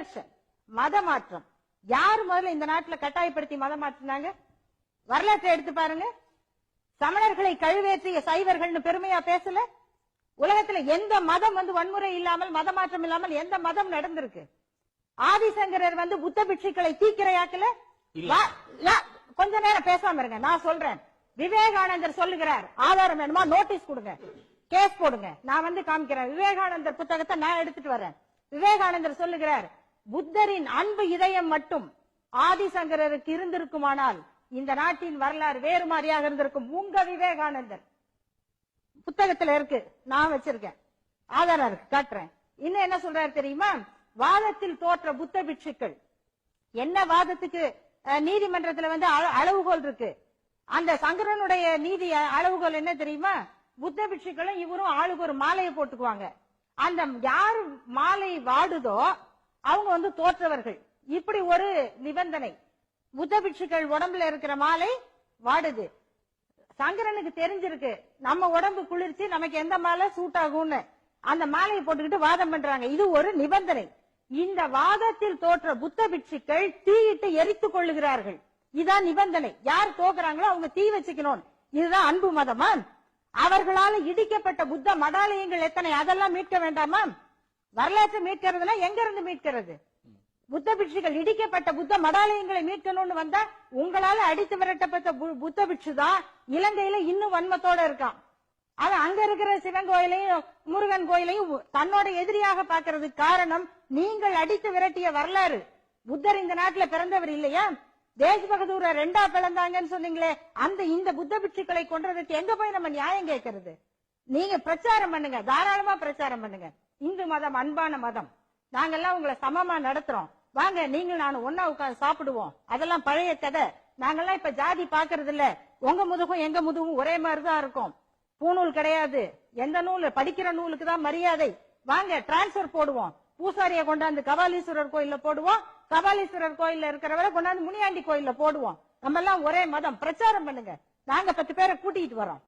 Conversion, மத மாற்றம். யார் முதல்ல இந்த நாட்டுல கட்டாயப்படுத்தி மதம் மாற்றினாங்க? வரலாற்றை எடுத்து பாருங்க. சமணர்களை கழுவேற்றிய சைவர்கள்னு பெருமையா பேசல. உலகத்துல எந்த மதம் வன்முறை இல்லாமல், மத மாற்றம் இல்லாமல் எந்த மதம் நடந்திருக்கு? ஆதிசங்கரர் புத்த பிட்சுக்களை தீக்கிரையாக்கல. கொஞ்ச நேரம் பேசாம இருங்க, நான் சொல்றேன். விவேகானந்தர் சொல்லுகிறார், ஆதாரம் வேணுமா? நோட்டீஸ் கொடுங்க, கேஸ் போடுங்க, நான் காமிக்கிறேன். விவேகானந்தர் புத்தகத்தை நான் எடுத்துட்டு வரேன். விவேகானந்தர் சொல்லுகிறார், புத்தரின் அன்பு இதயம் மட்டும் ஆதிசங்கரருக்கு இருந்திருக்குமானால் இந்த நாட்டின் வரலாறு வேறு மாதிரியாக இருந்திருக்கும். உங்க விவேகானந்தர் புத்தகத்துல இருக்கு, நான் வச்சிருக்கேன், ஆதாரம் இருக்கு, காட்டுறேன். இன்னும் என்ன சொல்றாரு தெரியுமா? வாதத்தில் தோற்ற புத்த பிட்சுக்கள், என்ன வாதத்துக்கு நீதிமன்றத்துல அளவுகோல் இருக்கு. அந்த சங்கரனுடைய நீதி அளவுகோல் என்ன தெரியுமா? புத்த பிட்சுக்களும் இவரும் ஆளுக்கு ஒரு மாலையை போட்டுக்குவாங்க. அந்த யாரு மாலை வாடுதோ அவங்க தோற்றவர்கள். இப்படி ஒரு நிபந்தனை. புத்த பிட்சுக்கள் உடம்புல இருக்கிற மாலை வாடுது. சங்கரனுக்கு தெரிஞ்சிருக்கு நம்ம உடம்பு குளிர்ச்சி, நமக்கு எந்த மாலை சூட் ஆகும்னு. அந்த மாலையை போட்டுக்கிட்டு வாதம் பண்றாங்க. இது ஒரு நிபந்தனை. இந்த வாதத்தில் தோற்ற புத்த பிட்சுக்கள் தீயிட்டு எரித்துக் கொள்ளுகிறார்கள். இதான் நிபந்தனை. யார் தோக்குறாங்களோ அவங்க தீ வச்சுக்கணும். இதுதான் அன்பு மதமா? அவர்களால் இடிக்கப்பட்ட புத்த மடாலயங்கள் எத்தனை, அதெல்லாம் மீட்க வேண்டாமா? வரலாற்று மீட்கிறதுனா எங்க இருந்து மீட்கிறது? புத்த பிட்சுகள் இடிக்கப்பட்ட புத்த மடாலயங்களை மீட்கணும்னு வந்தா உங்களால அடித்து விரட்டப்பட்ட புத்த பிட்சு தான் இலங்கையில இன்னும் வன்மத்தோட இருக்கான். அது அங்க இருக்கிற சிவன் கோயிலையும் முருகன் கோயிலையும் தன்னோட எதிரியாக பாக்குறதுக்கு காரணம் நீங்கள் அடித்து விரட்டிய வரலாறு. புத்தர் இந்த நாட்டுல பிறந்தவர் இல்லையா? தேஜ் பகதூர ரெண்டா பிளந்தாங்கன்னு சொன்னீங்களே, இந்த புத்த பிட்சுக்களை கொன்றதுக்கு எங்க போய் நம்ம நியாயம் கேட்கறது? நீங்க பிரச்சாரம் பண்ணுங்க, தாராளமா பிரச்சாரம் பண்ணுங்க. இந்து மதம் அன்பான மதம், நாங்கெல்லாம் உங்களை சமமா நடத்துறோம், வாங்க நீங்கள் நானும் ஒன்னா உட்கார்ந்து சாப்பிடுவோம். அதெல்லாம் பழைய கதை. நாங்கெல்லாம் இப்ப ஜாதி பாக்குறது இல்ல. உங்க முதுகும் எங்க முதுகும் ஒரே மாதிரிதான் இருக்கும். பூநூல் கிடையாது. எந்த நூல்? படிக்கிற நூலுக்கு தான் மரியாதை. வாங்க டிரான்ஸ்பர் போடுவோம். பூசாரிய கொண்டாந்து கபாலீஸ்வரர் கோயில்ல போடுவோம், கபாலீஸ்வரர் கோயில்ல இருக்கிறவரை கொண்டாந்து முனியாண்டி கோயில்ல போடுவோம். நம்ம எல்லாம் ஒரே மதம். பிரச்சாரம் பண்ணுங்க, நாங்க 10 பேரை கூட்டிட்டு வரோம்.